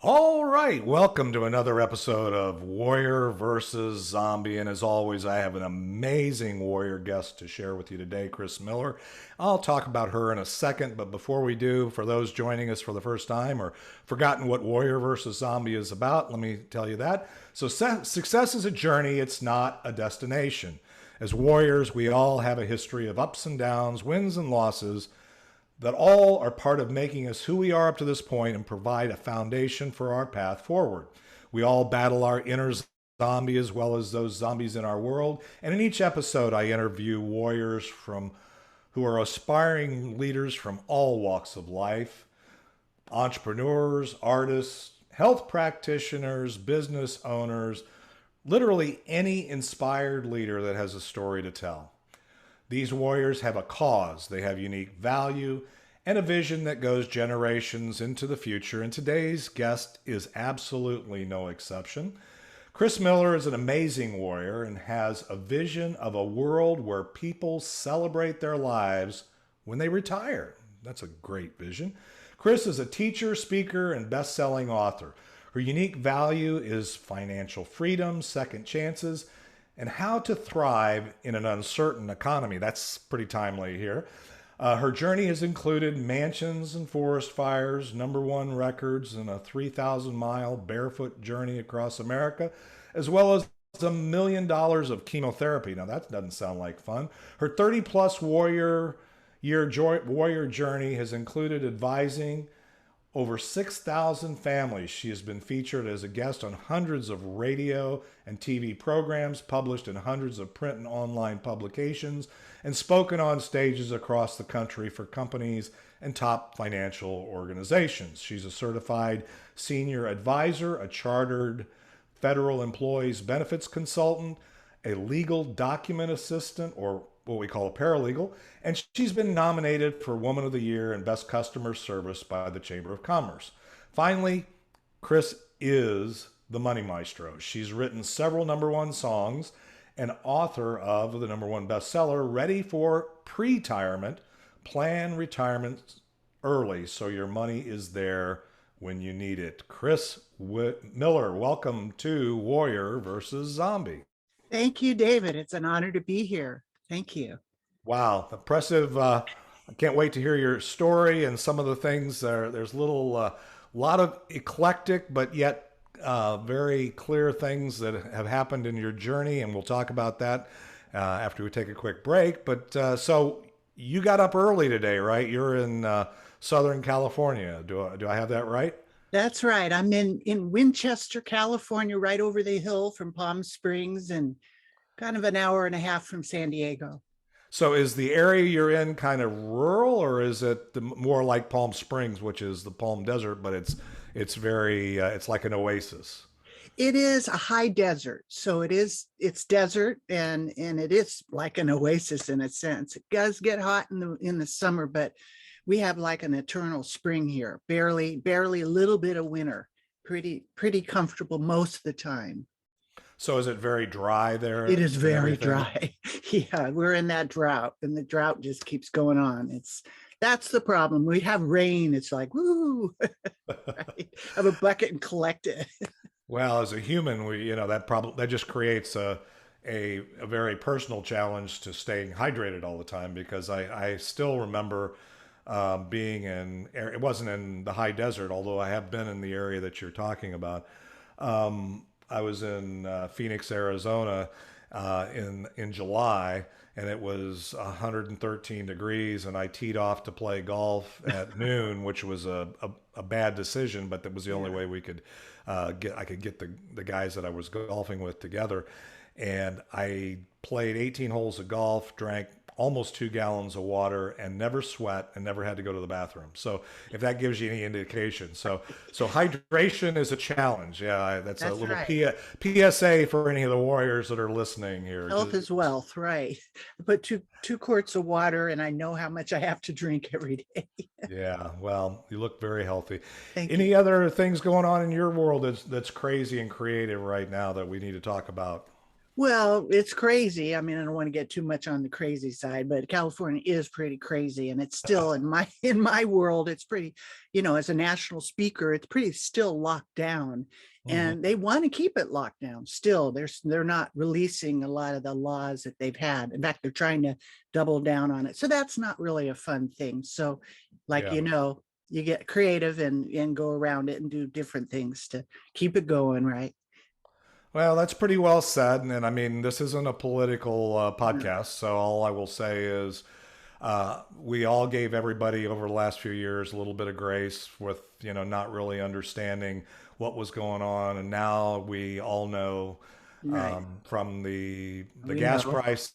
All right, welcome to another episode of Warrior versus Zombie. And as always, I have an amazing warrior guest to share with you today, Kris Miller. I'll talk about her in a second, but before we do, for those joining us for the first time or forgotten what Warrior versus Zombie is about, let me tell you that. So, success is a journey, it's not a destination. As warriors, we all have a history of ups and downs, wins and losses that all are part of making us who we are up to this point and provide a foundation for our path forward. We all battle our inner zombie as well as those zombies in our world. And in each episode, I interview warriors from who are aspiring leaders from all walks of life, entrepreneurs, artists, health practitioners, business owners, literally any inspired leader that has a story to tell. These warriors have a cause, they have unique value, and a vision that goes generations into the future. And today's guest is absolutely no exception. Kris Miller is an amazing warrior and has a vision of a world where people celebrate their lives when they retire. That's a great vision. Kris is a teacher, speaker, and best-selling author. Her unique value is financial freedom, second chances, and how to thrive in an uncertain economy. That's pretty timely here. Her journey has included mansions and forest fires, #1 records, and a 3,000-mile barefoot journey across America, as well as $1 million of chemotherapy. Now that doesn't sound like fun. Her 30-plus warrior journey has included advising over 6,000 families. She has been featured as a guest on hundreds of radio and TV programs, published in hundreds of print and online publications, and spoken on stages across the country for companies and top financial organizations. She's a certified senior advisor, a chartered federal employees benefits consultant, a legal document assistant, or what we call a paralegal, and she's been nominated for Woman of the Year and Best Customer Service by the Chamber of Commerce. Finally, Kris is the Money Maestro. She's written several #1 songs and author of the #1 bestseller, Ready for Pre-Retirement, Plan Retirement Early so your money is there when you need it. Miller, welcome to Warrior versus Zombie. Thank you, David. It's an honor to be here. Thank you. Wow, impressive. I can't wait to hear your story and some of the things. There's lot of eclectic, but yet very clear things that have happened in your journey, and we'll talk about that after we take a quick break. But so you got up early today, right? You're in Southern California. Do I have that right? That's right. I'm in Winchester, California, right over the hill from Palm Springs and kind of an hour and a half from San Diego. So is the area you're in kind of rural, or is it more like Palm Springs, which is the Palm Desert, but it's very it's like an oasis. It is a high desert. So it's desert and it is like an oasis in a sense. It does get hot in the summer, but we have like an eternal spring here. Barely a little bit of winter. Pretty comfortable most of the time. So is it very dry It there is and very everything? dry. Yeah, we're in that drought, and the drought just keeps going on. That's the problem. We have rain. It's like, woo, right? Have a bucket and collect it. Well, as a human, that just creates a very personal challenge to staying hydrated all the time because I still remember being it wasn't in the high desert, although I have been in the area that you're talking about. I was in Phoenix, Arizona, in July, and it was 113 degrees, and I teed off to play golf at noon, which was a bad decision, but that was the only Yeah. way we could I could get the guys that I was golfing with together, and I played 18 holes of golf, drank almost 2 gallons of water, and never sweat and never had to go to the bathroom. So if that gives you any indication, so hydration is a challenge. Yeah, that's a That's little right. PSA for any of the warriors that are listening here. Health is wealth, right? I put two quarts of water, and I know how much I have to drink every day. Yeah, well, you look very healthy. Thank you. Any other things going on in your world that's crazy and creative right now that we need to talk about? Well, it's crazy. I mean, I don't want to get too much on the crazy side, but California is pretty crazy, and it's still in my in my world, it's pretty, as a national speaker, it's pretty still locked down, Mhm. and they want to keep it locked down. Still, they're not releasing a lot of the laws that they've had. In fact, they're trying to double down on it. So that's not really a fun thing. So, like, Yeah. you get creative and go around it and do different things to keep it going, right? Well, that's pretty well said. And I mean, this isn't a political No, podcast. So all I will say is we all gave everybody over the last few years a little bit of grace with, not really understanding what was going on. And now we all know right. from the We gas know. prices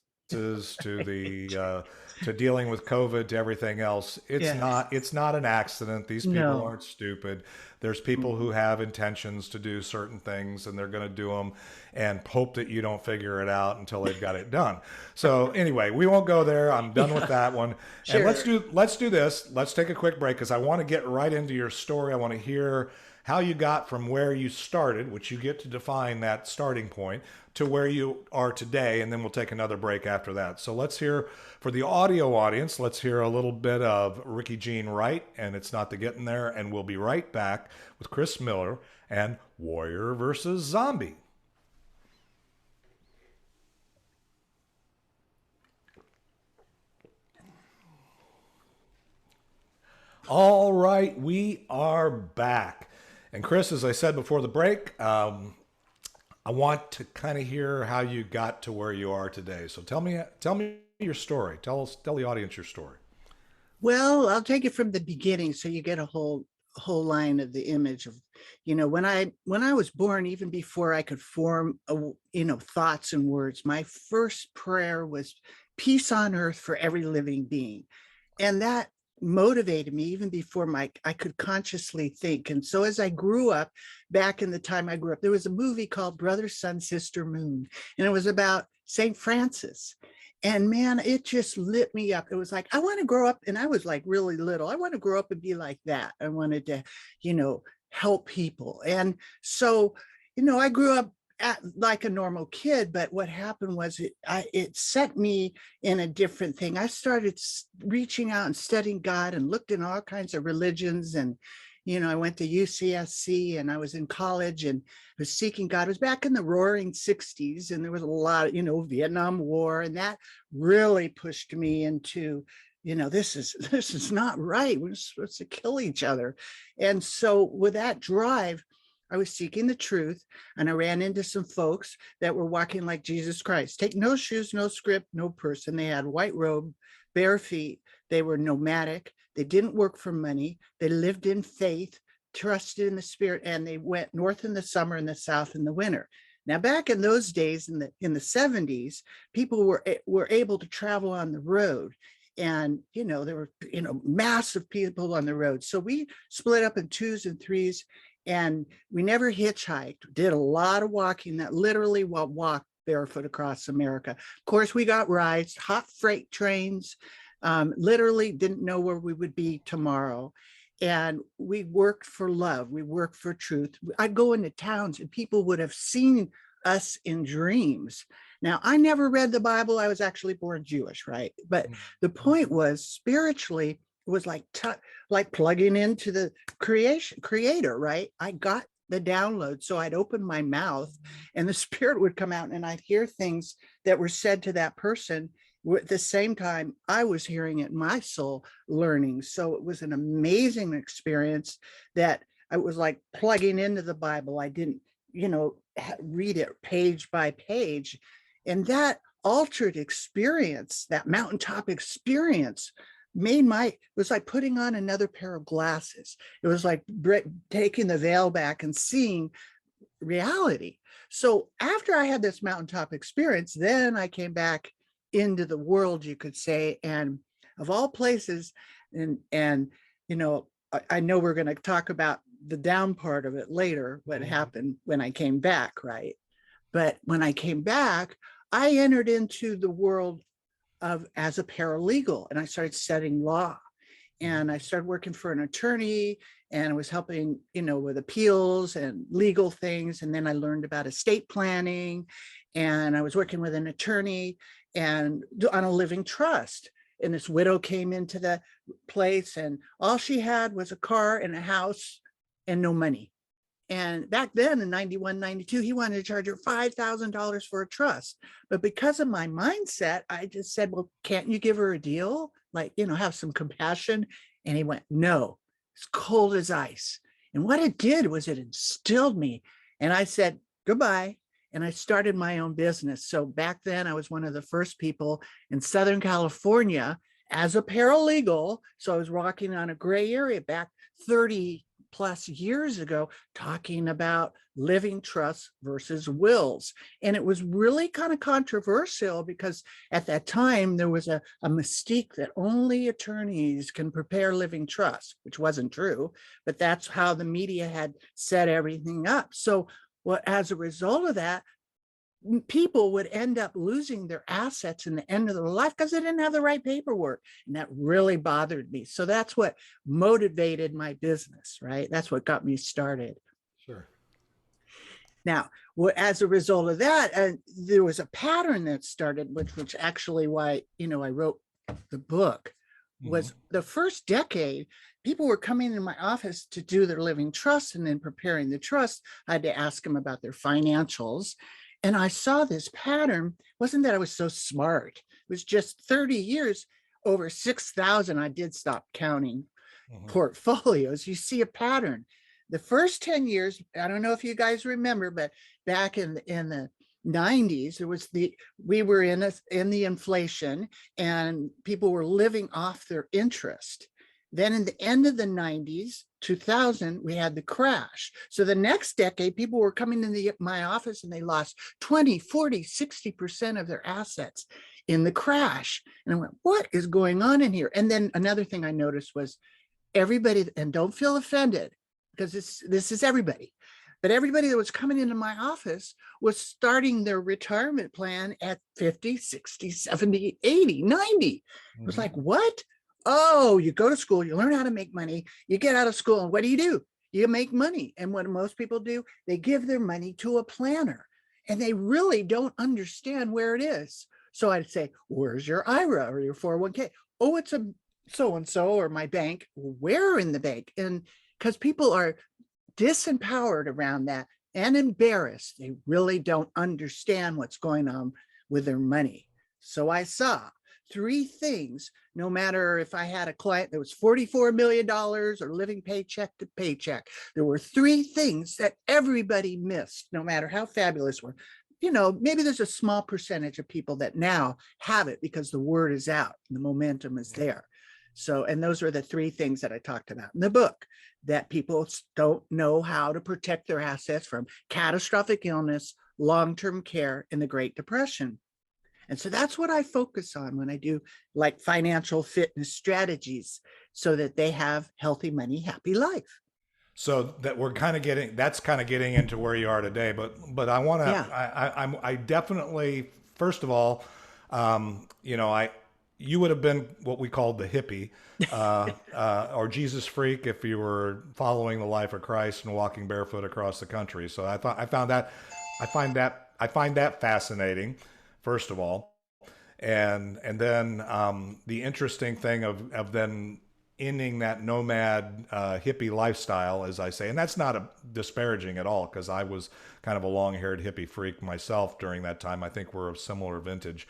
to the to dealing with COVID to everything else. Yes. It's not an accident. These people No. aren't stupid. There's people who Mhm. have intentions to do certain things, and they're going to do them, and hope that you don't figure it out until they've got it done. So anyway, we won't go there. I'm done with Yeah, that one. And sure. let's do this. Let's take a quick break because I want to get right into your story. I want to hear how you got from where you started, which you get to define that starting point, to where you are today, and then we'll take another break after that. So let's hear, for the audio audience, let's hear a little bit of Ricky Jean Wright, and It's Not the Getting There, and we'll be right back with Kris Miller and Warrior versus Zombie. All right, we are back. And Kris, as I said before the break, I want to kind of hear how you got to where you are today. So tell me your story. Tell the audience your story. Well, I'll take it from the beginning so you get a whole line of the image of, when I was born, even before I could form thoughts and words, my first prayer was peace on earth for every living being. And that motivated me even before I could consciously think. And so as I grew up, back in the time I grew up, there was a movie called Brother, Sun, Sister, Moon, and it was about St. Francis. And man, it just lit me up. It was like, I want to grow up, and I was like really little. I want to grow up and be like that. I wanted to, help people. And so, I grew up like a normal kid, but what happened was it set me in a different thing. I started reaching out and studying God and looked in all kinds of religions. And, I went to UCSC, and I was in college and was seeking God. It was back in the roaring 60s, and there was a lot of, Vietnam War, and that really pushed me into, this is not right. We're supposed to kill each other. And so with that drive, I was seeking the truth, and I ran into some folks that were walking like Jesus Christ. Take no shoes, no script, no person. They had white robe, bare feet. They were nomadic. They didn't work for money. They lived in faith, trusted in the spirit, and they went north in the summer and the south in the winter. Now, back in those days, in the 70s, people were able to travel on the road. And there were massive people on the road. So we split up in twos and threes, and we never hitchhiked. Did a lot of walking, that literally walked barefoot across America. Of course, we got rides, hot freight trains. Literally didn't know where we would be tomorrow. And we worked for love. We worked for truth. I'd go into towns and people would have seen us in dreams. Now, I never read the Bible. I was actually born Jewish, right? But the point was, spiritually, it was like plugging into the creator, right? I got the download. So I'd open my mouth and the spirit would come out, and I'd hear things that were said to that person. At the same time, I was hearing it in my soul, learning. So it was an amazing experience that I was like plugging into the Bible. I didn't, read it page by page. And that altered experience, that mountaintop experience, it was like putting on another pair of glasses. It was like taking the veil back and seeing reality. So after I had this mountaintop experience, then I came back into the world, you could say, and of all places, and I know we're going to talk about the down part of it later, what Mhm. happened when I came back, right? But when I came back, I entered into the world of as a paralegal, and I started studying law. and I started working for an attorney, and I was helping, with appeals and legal things. And then I learned about estate planning, and I was working with an attorney and on a living trust. And this widow came into the place, and all she had was a car and a house and no money. And back then in 91, 92, he wanted to charge her $5,000 for a trust. But because of my mindset, I just said, well, can't you give her a deal? Like, have some compassion. And he went, no, it's cold as ice. And what it did was it instilled me. And I said, goodbye. And I started my own business. So back then I was one of the first people in Southern California as a paralegal. So I was walking on a gray area back 30 plus years ago, talking about living trusts versus wills. And it was really kind of controversial because at that time there was a mystique that only attorneys can prepare living trusts, which wasn't true, but that's how the media had set everything up. So as a result of that, people would end up losing their assets in the end of their life because they didn't have the right paperwork. And that really bothered me. So that's what motivated my business, right? That's what got me started. Sure. Now, as a result of that, there was a pattern that started, which actually why, I wrote the book, was the first decade, people were coming in my office to do their living trust, and then preparing the trust, I had to ask them about their financials. And I saw this pattern. Wasn't that I was so smart. It was just 30 years, over 6,000. I did stop counting portfolios. You see a pattern. The first 10 years, I don't know if you guys remember, but back in the 90s, we were in the inflation, and people were living off their interest. Then in the end of the 90s, 2000, we had the crash. So the next decade, people were coming into my office and they lost 20, 40, 60% of their assets in the crash. And I went, what is going on in here? And then another thing I noticed was everybody, and don't feel offended because this is everybody, but everybody that was coming into my office was starting their retirement plan at 50, 60, 70, 80, 90. It was like, what? Oh, you go to school, you learn how to make money, you get out of school, and what do? You make money. And what most people do, they give their money to a planner, and they really don't understand where it is. So I'd say, where's your IRA or your 401k? Oh, it's a so-and-so, or my bank. Where in the bank? And because people are disempowered around that and embarrassed, they really don't understand what's going on with their money. So I saw 3 things, no matter if I had a client that was $44 million or living paycheck to paycheck, there were 3 things that everybody missed, no matter how fabulous we're. Maybe there's a small percentage of people that now have it because the word is out and the momentum is there. So, and those are the 3 things that I talked about in the book, that people don't know how to protect their assets from catastrophic illness, long-term care, and the Great Depression. And so that's what I focus on when I do like financial fitness strategies, so that they have healthy money, happy life. So that that's kind of getting into where you are today. But I want to, I definitely, first of all, you would have been what we called the hippie, or Jesus freak if you were following the life of Christ and walking barefoot across the country. So I find that fascinating, first of all, and then the interesting thing of then ending that nomad hippie lifestyle, as I say, and that's not disparaging at all, because I was kind of a long-haired hippie freak myself during that time. I think we're of similar vintage.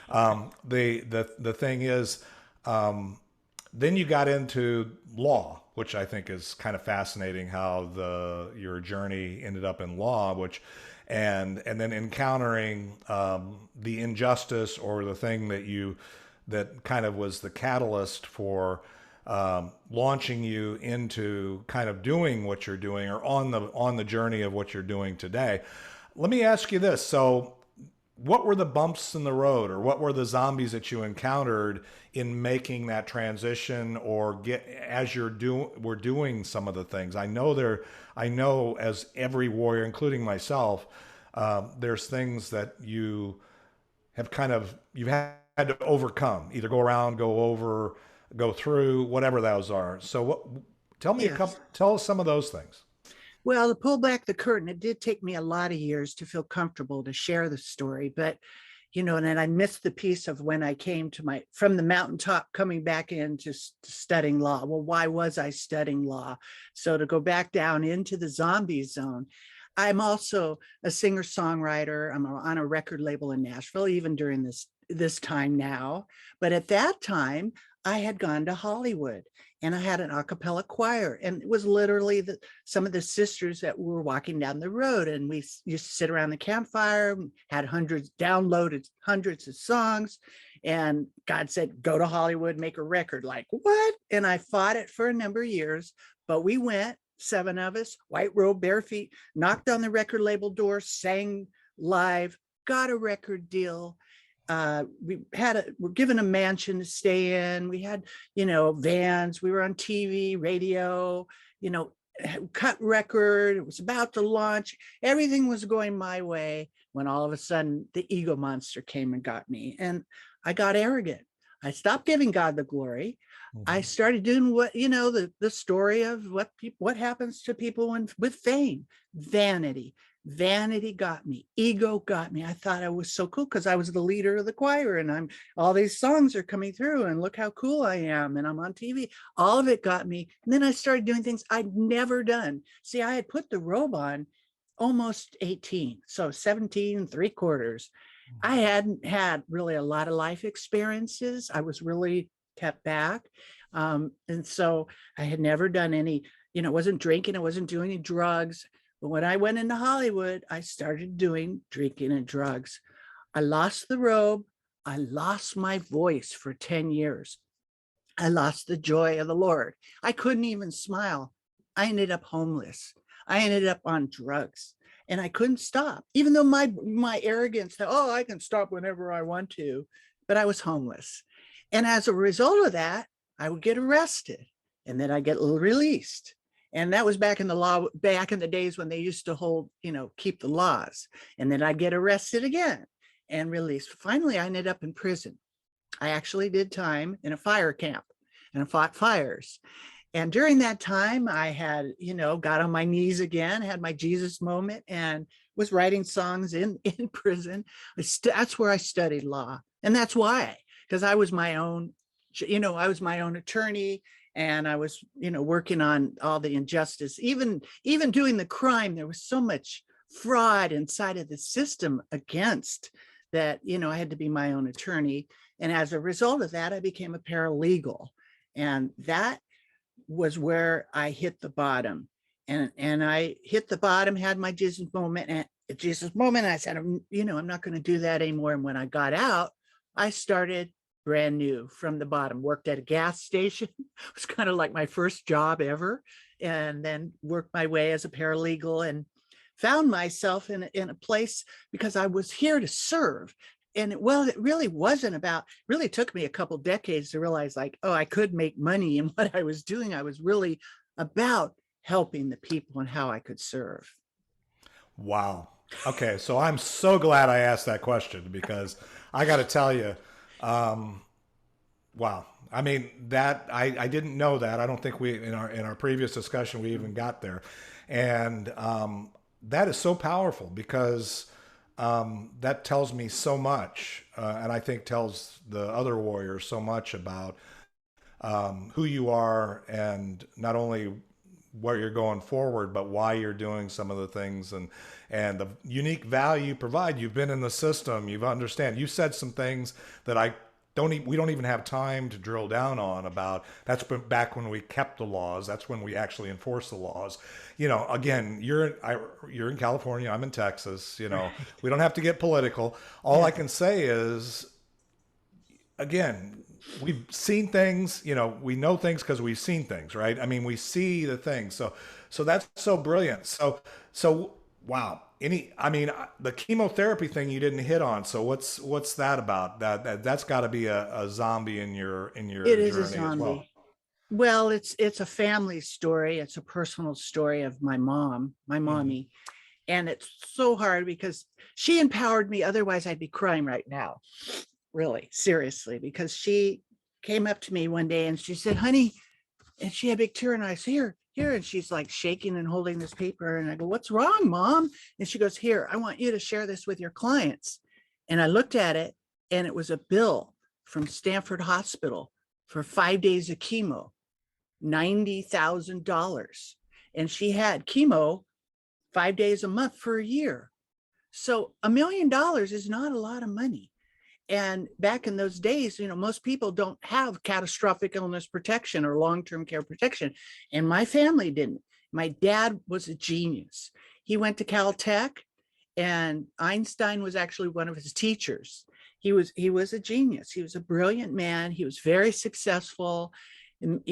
The thing is, then you got into law, which I think is kind of fascinating, how your journey ended up in law, and then encountering the injustice, or the thing that kind of was the catalyst for launching you into kind of doing what you're doing, or on the journey of what you're doing today. Let me ask you this. So what were the bumps in the road, or what were the zombies that you encountered in making that transition, or as we're doing some of the things? I know as every warrior, including myself, there's things that you've had to overcome, either go over go through, whatever those are. So what, tell me a couple, Yes. tell us some of those things. Well, to pull back the curtain, it did take me a lot of years to feel comfortable to share the story, but and then I missed the piece of when I came to from the mountaintop coming back into studying law. Well, why was I studying law? So to go back down into the zombie zone, I'm also a singer songwriter. I'm on a record label in Nashville, even during this time now. But at that time, I had gone to Hollywood and I had an a cappella choir, and it was literally some of the sisters that were walking down the road, and we used to sit around the campfire, had downloaded hundreds of songs, and God said, go to Hollywood, make a record. Like, what? And I fought it for a number of years, but we went, 7 of us, white robe, bare feet, knocked on the record label door, sang live, got a record deal. We're given a mansion to stay in. We had, vans. We were on TV, radio, cut record. It was about to launch. Everything was going my way when all of a sudden the ego monster came and got me. And I got arrogant. I stopped giving God the glory. I started doing what, the story of what happens to people with fame, vanity. Vanity got me, ego got me. I thought I was so cool because I was the leader of the choir, and all these songs are coming through, and look how cool I am, and I'm on TV. All of it got me. And then I started doing things I'd never done. See, I had put the robe on almost 18, so 17 3/4. I hadn't had really a lot of life experiences. I was really kept back. And so I had never done any, wasn't drinking, I wasn't doing any drugs. But when I went into Hollywood, I started doing drinking and drugs. I lost the robe. I lost my voice for 10 years. I lost the joy of the Lord. I couldn't even smile. I ended up homeless. I ended up on drugs, and I couldn't stop, even though my arrogance said, oh, I can stop whenever I want to, but I was homeless. And as a result of that, I would get arrested, and then I get released. And that was back in the days when they used to hold, keep the laws. And then I'd get arrested again and released. Finally, I ended up in prison. I actually did time in a fire camp and fought fires. And during that time, I had, got on my knees again, had my Jesus moment, and was writing songs in prison. That's where I studied law. And that's why, because I was my own, I was my own attorney. And I was, working on all the injustice, even doing the crime. There was so much fraud inside of the system against that, I had to be my own attorney. And as a result of that, I became a paralegal. And that was where I hit the bottom. And I hit the bottom, had my Jesus moment. And at Jesus moment, I said, I'm not going to do that anymore. And when I got out, I started brand new from the bottom, worked at a gas station. It was kind of like my first job ever. And then worked my way as a paralegal and found myself in a place because I was here to serve. And it really wasn't about, really took me a couple decades to realize like, oh, I could make money in what I was doing. I was really about helping the people and how I could serve. Wow. Okay. So I'm so glad I asked that question because I got to tell you, wow. I mean that I didn't know that. I don't think we in our previous discussion we even got there, and that is so powerful because that tells me so much, and I think tells the other warriors so much about who you are and not only where you're going forward, but why you're doing some of the things and the unique value you provide. You've been in the system. You've understand. You said some things that we don't even have time to drill down on about. That's back when we kept the laws. That's when we actually enforce the laws. Again, you're in California. I'm in Texas. We don't have to get political. All I can say is, again, we've seen things. We know things because we've seen things, right? I mean, we see the things. So that's so brilliant. So wow. The chemotherapy thing you didn't hit on. So what's that about? That's got to be a zombie in your It is a journey as well. zombie. Well, it's a family story. It's a personal story of my Hmm. mommy. And it's so hard because she empowered me. Otherwise, I'd be crying right now, really, seriously, because she came up to me one day and she said, honey, and she had a big tear in her eyes, here. And she's like shaking and holding this paper. And I go, what's wrong, Mom? And she goes, here, I want you to share this with your clients. And I looked at it, and it was a bill from Stanford Hospital for 5 days of chemo, $90,000. And she had chemo 5 days a month for a year. So $1 million is not a lot of money. And back in those days, most people don't have catastrophic illness protection or long-term care protection. And my family didn't. My dad was a genius. He went to Caltech, and Einstein was actually one of his teachers. He was a genius. He was a brilliant man. He was very successful, and,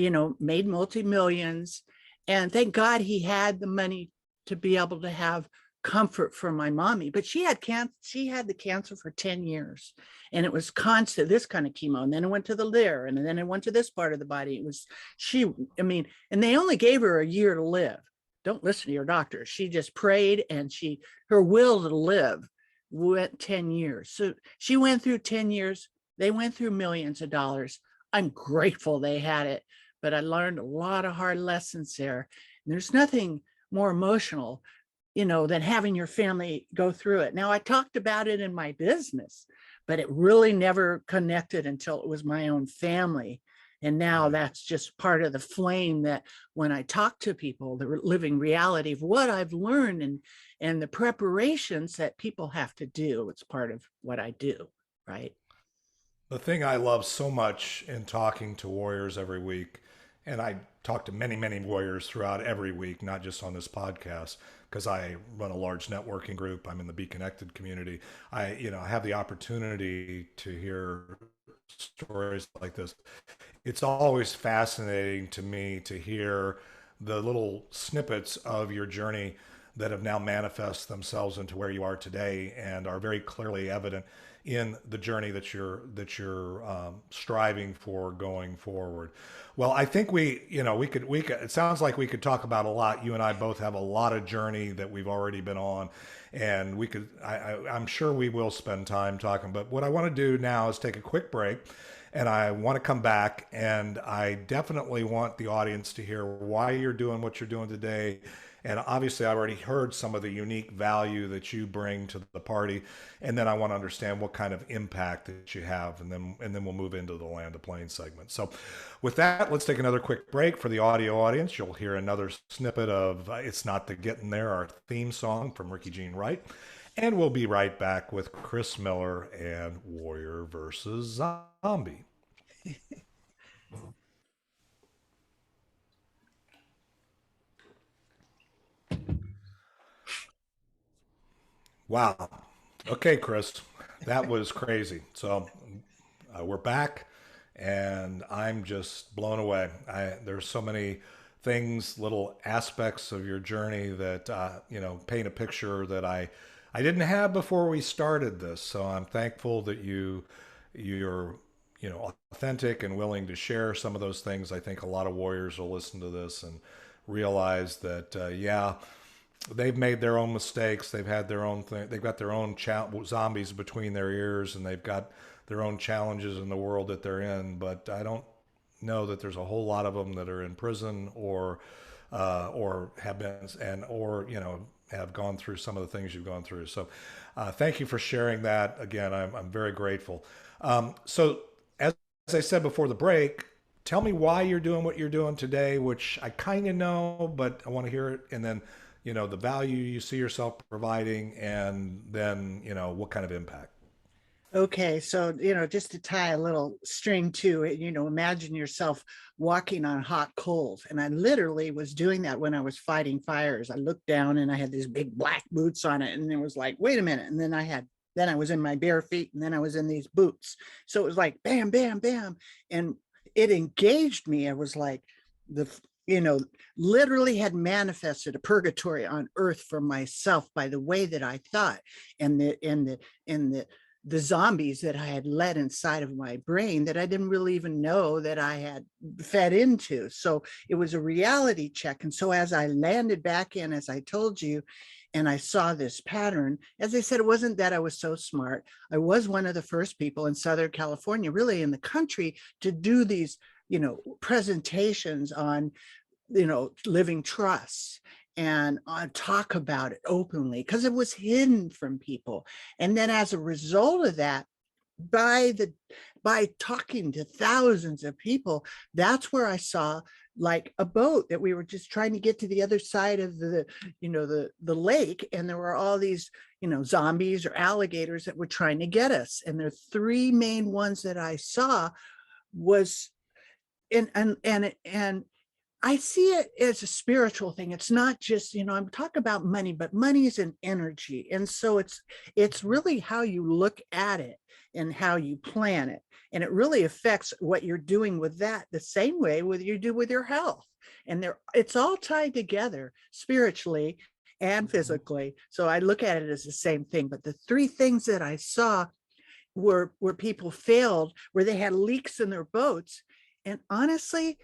made multi-millions. And thank God he had the money to be able to have comfort for my mommy. But she had the cancer for 10 years, and it was constant, this kind of chemo, and then it went to the liver, and then it went to this part of the body. It was and they only gave her a year to live. Don't listen to your doctor. She just prayed, and her will to live went 10 years. So she went through 10 years. They went through millions of dollars. I'm grateful they had it, but I learned a lot of hard lessons there. And there's nothing more emotional, than having your family go through it. Now, I talked about it in my business, but it really never connected until it was my own family. And now that's just part of the flame that when I talk to people, the living reality of what I've learned and the preparations that people have to do, it's part of what I do, right? The thing I love so much in talking to warriors every week, and I talk to many, many warriors throughout every week, not just on this podcast, because I run a large networking group. I'm in the Be Connected community. I have the opportunity to hear stories like this. It's always fascinating to me to hear the little snippets of your journey that have now manifest themselves into where you are today and are very clearly evident in the journey that you're striving for going forward. Well, I think we could it sounds like we could talk about a lot. You and I both have a lot of journey that we've already been on, and I'm sure we will spend time talking. But what I want to do now is take a quick break, and I want to come back, and I definitely want the audience to hear why you're doing what you're doing today. And obviously, I already heard some of the unique value that you bring to the party, and then I want to understand what kind of impact that you have, and then we'll move into the Land of Plain segment. So, with that, let's take another quick break for the audio audience. You'll hear another snippet of "It's Not the Getting There," our theme song from Ricky Jean Wright, and we'll be right back with Kris Miller and Warrior versus Zombie. Wow. Okay, Kris, that was crazy. So we're back, and I'm just blown away. There's so many things, little aspects of your journey that paint a picture that I didn't have before we started this. So I'm thankful that you're authentic and willing to share some of those things. I think a lot of warriors will listen to this and realize that they've made their own mistakes. They've had their own thing. They've got their own zombies between their ears, and they've got their own challenges in the world that they're in. But I don't know that there's a whole lot of them that are in prison or have been have gone through some of the things you've gone through. So thank you for sharing that. Again, I'm very grateful. So as I said before the break, tell me why you're doing what you're doing today, which I kind of know, but I want to hear it. And then the value you see yourself providing, and then, what kind of impact. Okay, so, just to tie a little string to it, imagine yourself walking on hot coals. And I literally was doing that when I was fighting fires. I looked down and I had these big black boots on it, and it was like, wait a minute. And then I was in my bare feet, and then I was in these boots. So it was like, bam, bam, bam. And it engaged me. I was like, literally had manifested a purgatory on earth for myself by the way that I thought, and the the zombies that I had let inside of my brain that I didn't really even know that I had fed into. So it was a reality check. And so as I landed back in, as I told you, and I saw this pattern, as I said, it wasn't that I was so smart. I was one of the first people in Southern California, really in the country, to do these, presentations on, living trusts and talk about it openly because it was hidden from people. And then as a result of that, by the by talking to thousands of people, that's where I saw like a boat that we were just trying to get to the other side of the lake, and there were all these zombies or alligators that were trying to get us. And the three main ones that I saw was and I see it as a spiritual thing. It's not just, I'm talking about money, but money is an energy. And so it's really how you look at it and how you plan it. And it really affects what you're doing with that the same way with you do with your health. And it's all tied together spiritually and physically. So I look at it as the same thing. But the three things that I saw were where people failed, where they had leaks in their boats. And honestly,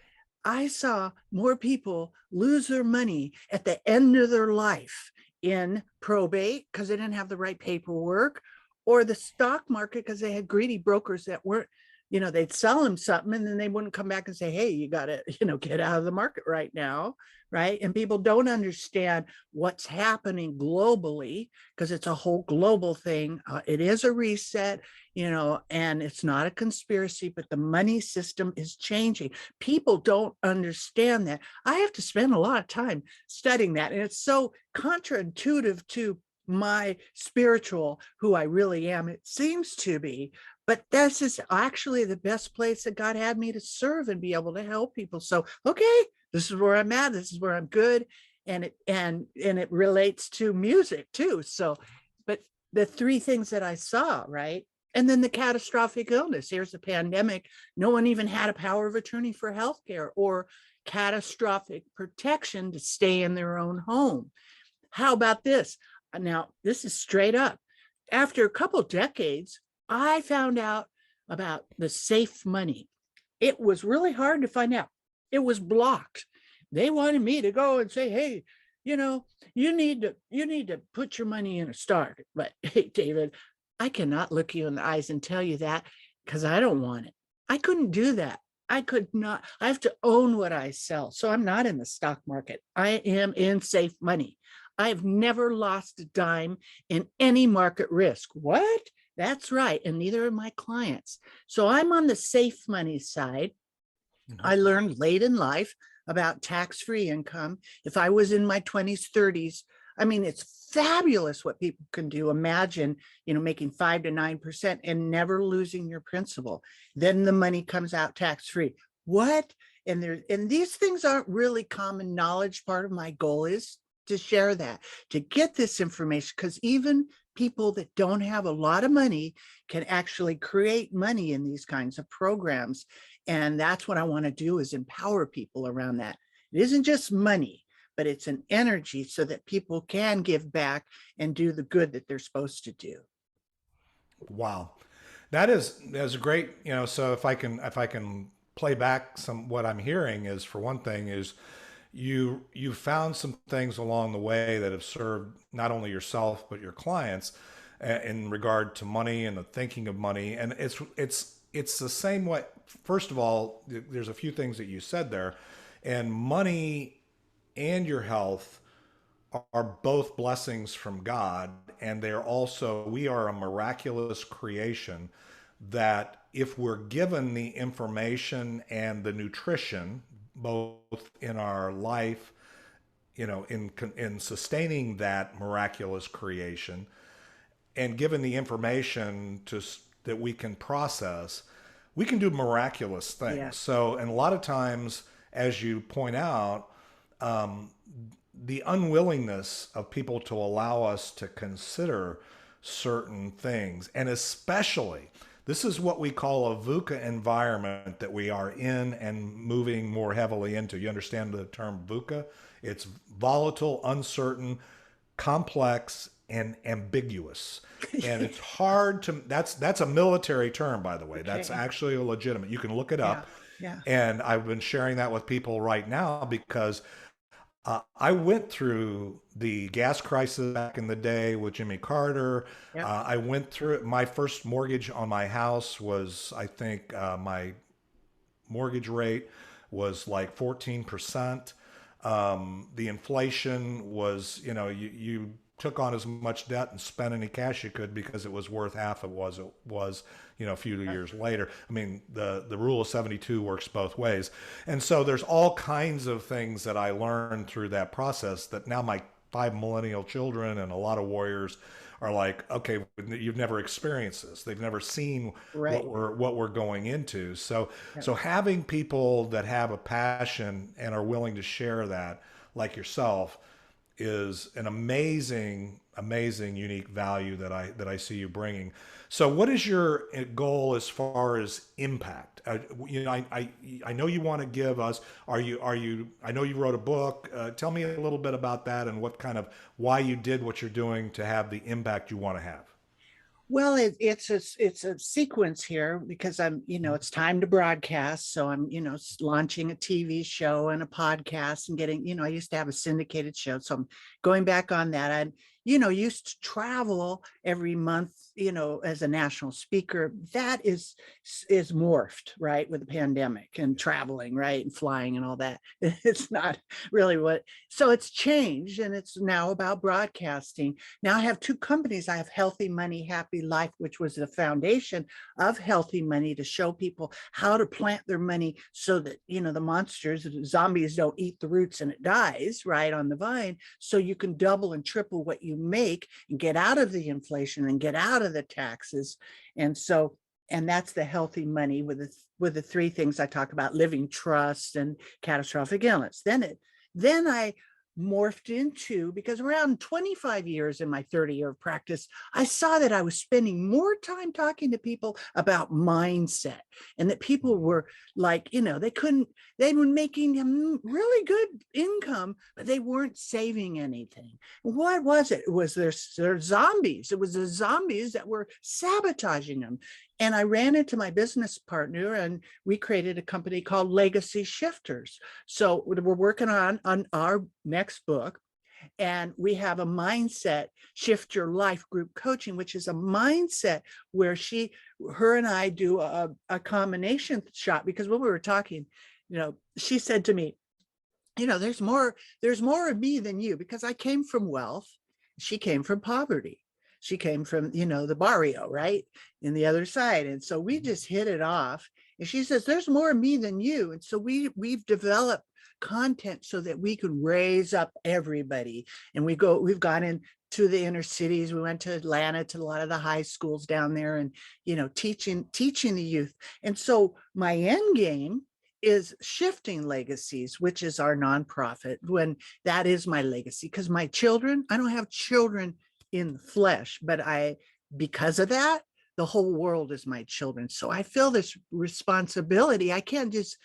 I saw more people lose their money at the end of their life in probate because they didn't have the right paperwork, or the stock market because they had greedy brokers that weren't, they'd sell them something and then they wouldn't come back and say, hey, you got to, get out of the market right now. Right. And people don't understand what's happening globally because it's a whole global thing. It is a reset, and it's not a conspiracy, but the money system is changing. People don't understand that. I have to spend a lot of time studying that. And it's so counterintuitive to my spiritual, who I really am, it seems to be. But this is actually the best place that God had me to serve and be able to help people. So, okay, this is where I'm at. This is where I'm good. And it relates to music too. So, but the three things that I saw, right? And then the catastrophic illness. Here's the pandemic. No one even had a power of attorney for healthcare or catastrophic protection to stay in their own home. How about this? Now, this is straight up. After a couple decades, I found out about the safe money. It was really hard to find out. It was blocked. They wanted me to go and say, hey, you need to put your money in a start. But hey, David, I cannot look you in the eyes and tell you that because I don't want it. I couldn't do that. I could not. I have to own what I sell. So I'm not in the stock market. I am in safe money. I've never lost a dime in any market risk. What? That's right. And neither are my clients. So I'm on the safe money side. Mm-hmm. I learned late in life about tax-free income. If I was in my 20s, 30s, I mean, it's fabulous what people can do. Imagine, making 5 to 9% and never losing your principal. Then the money comes out tax-free. What? And these things aren't really common knowledge. Part of my goal is to share that, to get this information, because even people that don't have a lot of money can actually create money in these kinds of programs. And that's what I want to do, is empower people around that. It isn't just money, but it's an energy so that people can give back and do the good that they're supposed to do. Wow. That's a great, so if I can play back some, what I'm hearing is, for one thing, is you found some things along the way that have served not only yourself but your clients in regard to money and the thinking of money. And it's the same way. First of all, there's a few things that you said there, and money and your health are both blessings from God, and we are a miraculous creation that, if we're given the information and the nutrition, both in our life, in sustaining that miraculous creation, and given the information that we can process, we can do miraculous things. Yeah. So, and a lot of times, as you point out, the unwillingness of people to allow us to consider certain things, and especially, this is what we call a VUCA environment that we are in and moving more heavily into. You understand the term VUCA? It's volatile, uncertain, complex, and ambiguous. And it's hard to, that's a military term, by the way. That's Okay. actually a legitimate, you can look it Yeah. up. Yeah. And I've been sharing that with people right now because I went through the gas crisis back in the day with Jimmy Carter. Yep. I went through it. My first mortgage on my house was, I think, my mortgage rate was like 14%. The inflation was, you took on as much debt and spent any cash you could because it was worth half of what it was, a few years later. I mean, the rule of 72 works both ways. And so there's all kinds of things that I learned through that process that now my 5 millennial children and a lot of warriors are like, okay, you've never experienced this. They've never seen Right. what we're going into. So Yep. so having people that have a passion and are willing to share that, like yourself, is an amazing unique value that I see you bringing. So what is your goal as far as impact? I know you want to give us, are you I know you wrote a book. Tell me a little bit about that and what kind of, why you did what you're doing to have the impact you want to have. Well, it's a sequence here because it's time to broadcast. So I'm, launching a TV show and a podcast and getting, I used to have a syndicated show. So I'm going back on that. I, used to travel every month, as a national speaker. That is morphed, right, with the pandemic and traveling, right, and flying and all that. It's not really what, so it's changed and it's now about broadcasting. Now I have two companies. I have Healthy Money, Happy Life, which was the foundation of Healthy Money to show people how to plant their money so that, the monsters, the zombies don't eat the roots and it dies right on the vine. So you can double and triple what you make and get out of the inflation and get out of the taxes. And so, and that's the Healthy Money with the three things I talk about: living trust and catastrophic illness. Then I morphed into, because around 25 years in my 30-year of practice, I saw that I was spending more time talking to people about mindset, and that people were like, they were making really good income, but they weren't saving anything. What was it? It was their zombies. It was the zombies that were sabotaging them. And I ran into my business partner and we created a company called Legacy Shifters. So we're working on our next book. And we have a mindset shift your life group coaching, which is a mindset where her and I do a combination shot. Because when we were talking, she said to me, there's more of me than you, because I came from wealth. She came from poverty. She came from, the barrio, right? In the other side. And so we just hit it off. And she says, there's more of me than you. And so we've developed content so that we could raise up everybody. And we've gone into the inner cities. We went to Atlanta, to a lot of the high schools down there, and, teaching the youth. And so my end game is Shifting Legacies, which is our nonprofit, when that is my legacy. Because my children, I don't have children in the flesh, but because of that, the whole world is my children. So I feel this responsibility. I can't just,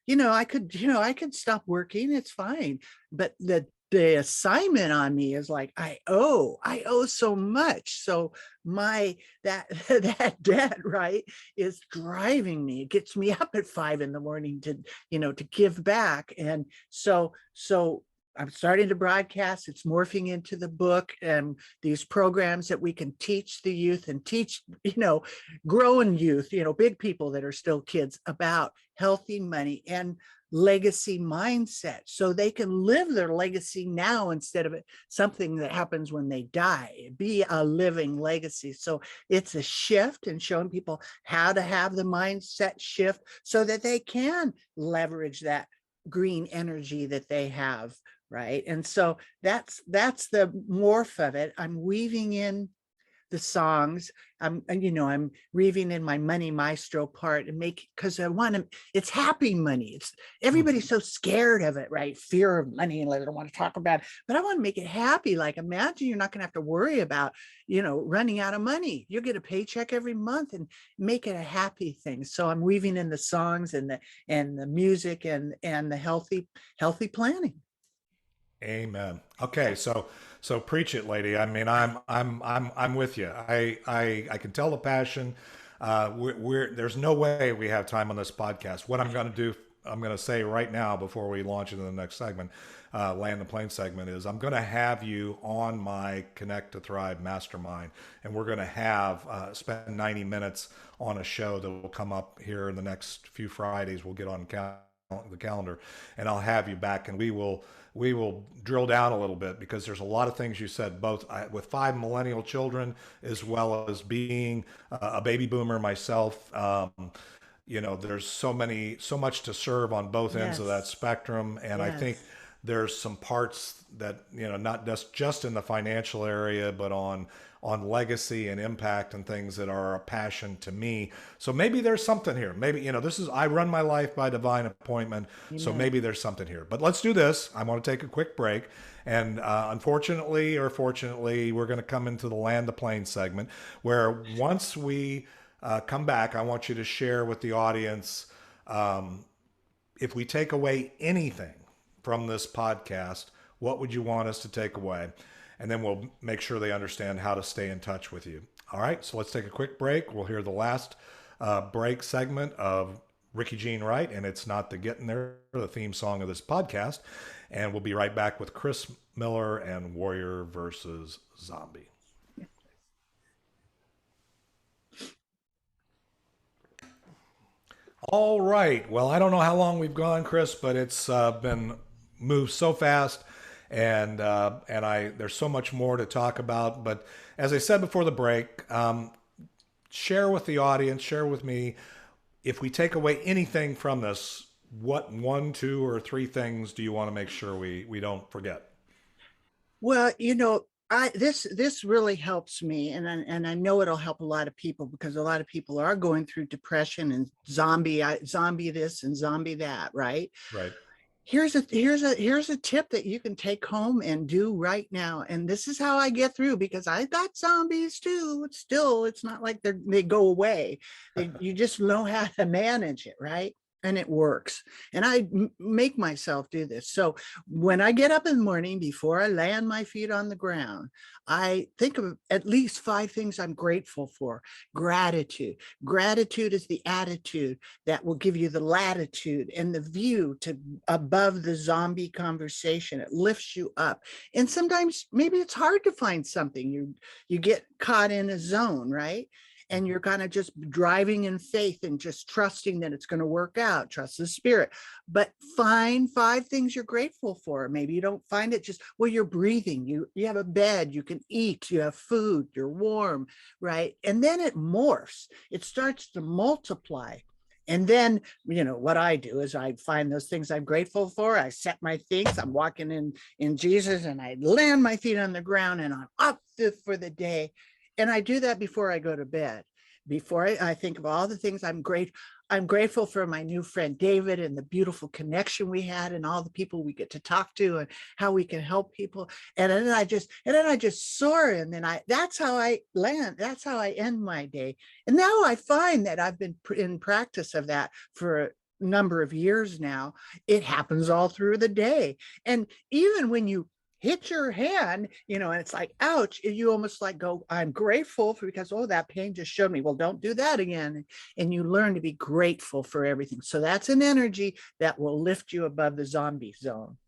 I could stop working. It's fine. But the assignment on me is like, I owe so much. So that debt, right, is driving me. It gets me up at 5 a.m. to give back. And so I'm starting to broadcast. It's morphing into the book and these programs that we can teach the youth and teach, growing youth, big people that are still kids, about healthy money and legacy mindset, so they can live their legacy now instead of it something that happens when they die. Be a living legacy. So it's a shift, and showing people how to have the mindset shift so that they can leverage that green energy that they have. Right. And so that's the morph of it. I'm weaving in the songs. I'm weaving in my money maestro part and because I want to, it's happy money. It's everybody's so scared of it, right? Fear of money, and they don't want to talk about it. But I want to make it happy. Like, imagine you're not going to have to worry about, running out of money. You'll get a paycheck every month and make it a happy thing. So I'm weaving in the songs and the music and the healthy planning. Amen. Okay, so preach it, lady. I mean, I'm with you. I can tell the passion. There's no way we have time on this podcast. What I'm going to do, I'm going to say right now before we launch into the next segment, land the plane segment, is I'm going to have you on my Connect to Thrive mastermind, and we're going to have spend 90 minutes on a show that will come up here in the next few Fridays. We'll get on the calendar, and I'll have you back, and we will drill down a little bit because there's a lot of things you said, both with five millennial children as well as being a baby boomer myself. There's so much to serve on both ends of that Yes. spectrum, and I think Yes. there's some parts that not just in the financial area, but on legacy and impact and things that are a passion to me. So maybe there's something here. Maybe this is, I run my life by divine appointment. So Amen. maybe there's something here. But let's do this. I want to take a quick break, and unfortunately or fortunately, we're going to come into the land the plane segment, where once we come back, I want you to share with the audience, if we take away anything from this podcast, what would you want us to take away? And then we'll make sure they understand how to stay in touch with you. All right, so let's take a quick break. We'll hear the last break segment of Ricky Jean Wright, and it's not the Getting There, the theme song of this podcast. And we'll be right back with Kris Miller and Warrior versus Zombie. All right. Well, I don't know how long we've gone, Kris, but it's been moved so fast, and I there's so much more to talk about. But as I said before the break, share with the audience, share with me, if we take away anything from this, what one, two, or three things do you want to make sure we don't forget? Well, I this really helps me, and I know it'll help a lot of people because a lot of people are going through depression and zombie this and zombie that, right? Right. Here's a tip that you can take home and do right now. And this is how I get through, because I got zombies too. It's not like they go away. You just know how to manage it, right? And it works. And I make myself do this. So when I get up in the morning, before I land my feet on the ground, I think of at least five things I'm grateful for. Gratitude. Gratitude is the attitude that will give you the latitude and the view to above the zombie conversation. It lifts you up. And sometimes maybe it's hard to find something. You get caught in a zone, right? And you're kind of just driving in faith and just trusting that it's going to work out. Trust the spirit. But find five things you're grateful for. Maybe you don't find it just, well, you're breathing, you have a bed, you can eat, you have food, you're warm, right? And then it morphs. It starts to multiply. And then, what I do is I find those things I'm grateful for. I set my things. I'm walking in Jesus, and I land my feet on the ground, and I'm up for the day. And I do that before I go to bed. Before I think of all the things I'm grateful for my new friend David and the beautiful connection we had and all the people we get to talk to and how we can help people. And then I just soar, and then that's how I land. That's how I end my day. And now I find that I've been in practice of that for a number of years now. It happens all through the day. And even when you hit your hand, and it's like, ouch, you almost like go, I'm grateful for, because, oh, that pain just showed me, well, don't do that again. And you learn to be grateful for everything. So that's an energy that will lift you above the zombie zone.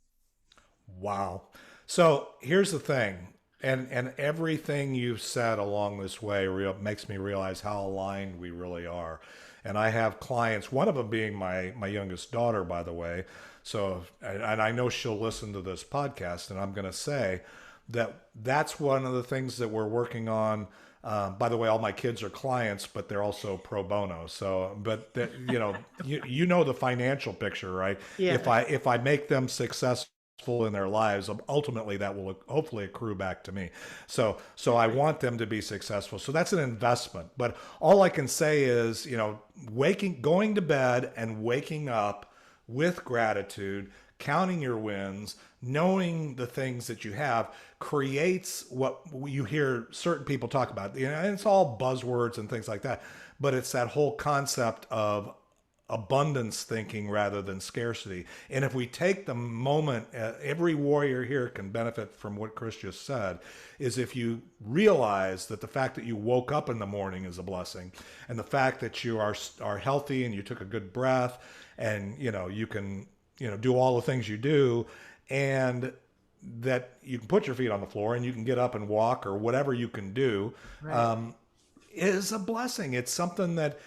Wow. So here's the thing, and everything you've said along this way makes me realize how aligned we really are. And I have clients, one of them being my youngest daughter, by the way. So, and I know she'll listen to this podcast, and I'm going to say that that's one of the things that we're working on. By the way, all my kids are clients, but they're also pro bono. So, but you know the financial picture, right? Yeah. If I make them successful in their lives, ultimately that will hopefully accrue back to me. So I want them to be successful. So that's an investment. But all I can say is, going to bed and waking up with gratitude, counting your wins, knowing the things that you have, creates what you hear certain people talk about. And it's all buzzwords and things like that, but it's that whole concept of abundance thinking rather than scarcity. And if we take the moment, every warrior here can benefit from what Kris just said, is if you realize that the fact that you woke up in the morning is a blessing, and the fact that you are healthy and you took a good breath, and you can do all the things you do, and that you can put your feet on the floor and you can get up and walk or whatever you can do, Right. is a blessing. It's something that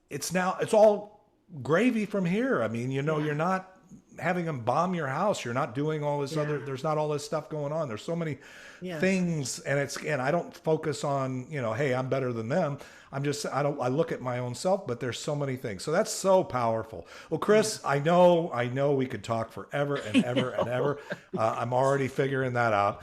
it's all gravy from here. I mean, Yeah. you're not having them bomb your house. You're not doing all this Yeah. there's not all this stuff going on. There's so many Yes. things, and I don't focus on, hey, I'm better than them. I look at my own self, but there's so many things. So that's so powerful. Well, Yeah. Kris, I know we could talk forever and I ever and know. ever. I'm already figuring that out.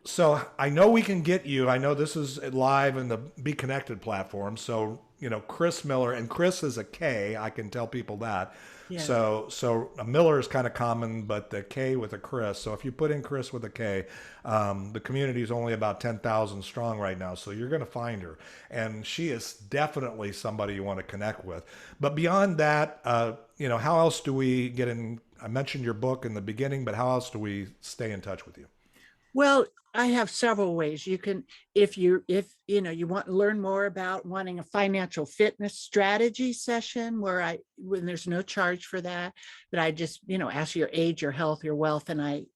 So I know we can get you. I know this is live in the Be Connected platform. So, Kris Miller, and Kris is a K. I can tell people that. Yes. So a Miller is kind of common, but the K with a Kris. So if you put in Kris with a K, the community is only about 10,000 strong right now. So you're going to find her, and she is definitely somebody you want to connect with. But beyond that, how else do we get in? I mentioned your book in the beginning, but how else do we stay in touch with you? Well, I have several ways you can, if you want to learn more about wanting a financial fitness strategy session where when there's no charge for that, but I just, ask your age, your health, your wealth, and I,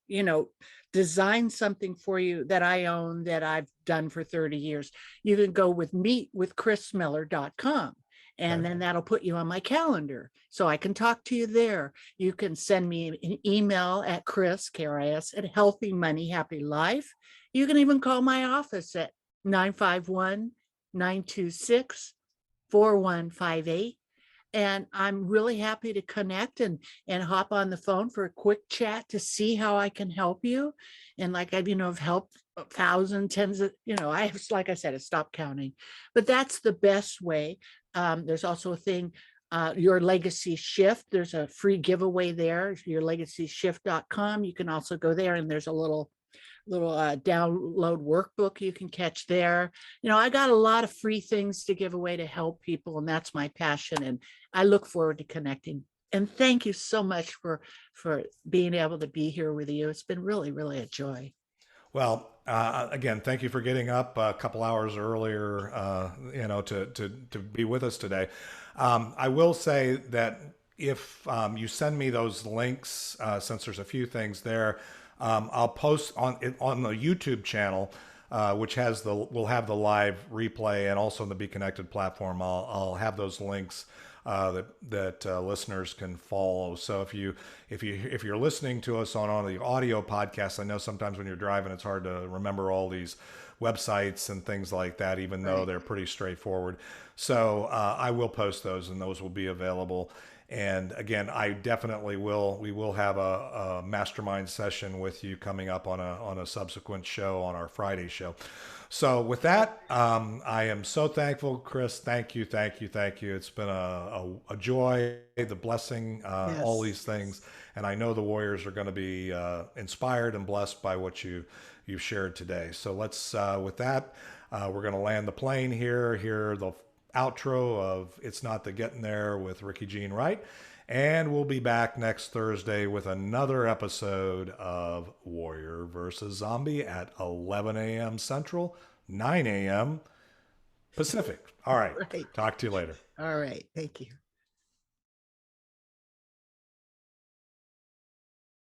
design something for you that I own that I've done for 30 years. You can go with meetwithkrissmiller.com. And Okay. then that'll put you on my calendar so I can talk to you there. You can send me an email at Kris, K-R-I-S, at Healthy Money, Happy Life. You can even call my office at 951-926-4158. And I'm really happy to connect and hop on the phone for a quick chat to see how I can help you. And like I've helped thousands, tens of, I have, like I said, I stopped counting, but that's the best way. There's also a thing, Your Legacy Shift. There's a free giveaway there, yourlegacyshift.com. You can also go there and there's a little download workbook you can catch there. I got a lot of free things to give away to help people, and that's my passion. And I look forward to connecting. And thank you so much for being able to be here with you. It's been really, really a joy. Well, again, thank you for getting up a couple hours earlier, to be with us today. I will say that if you send me those links, since there's a few things there, I'll post on the YouTube channel, which will have the live replay, and also on the Be Connected platform. I'll have those links that listeners can follow. So if you're listening to us on the audio podcast, I know sometimes when you're driving, it's hard to remember all these websites and things like that, even though Right. they're pretty straightforward. So I will post those, and those will be available. And again, I definitely will. We will have a mastermind session with you coming up on a subsequent show, on our Friday show. So with that, I am so thankful, Kris. Thank you, thank you, thank you. It's been a joy, the blessing, all Yes. these things, and I know the Warriors are going to be inspired and blessed by what you've shared today. So let's with that, we're going to land the plane here. Hear the outro of "It's Not the Getting There" with Ricky Jean Wright. And we'll be back next Thursday with another episode of Warrior versus Zombie at 11 a.m. Central, 9 a.m. Pacific. All right. Right. Talk to you later. All right. Thank you.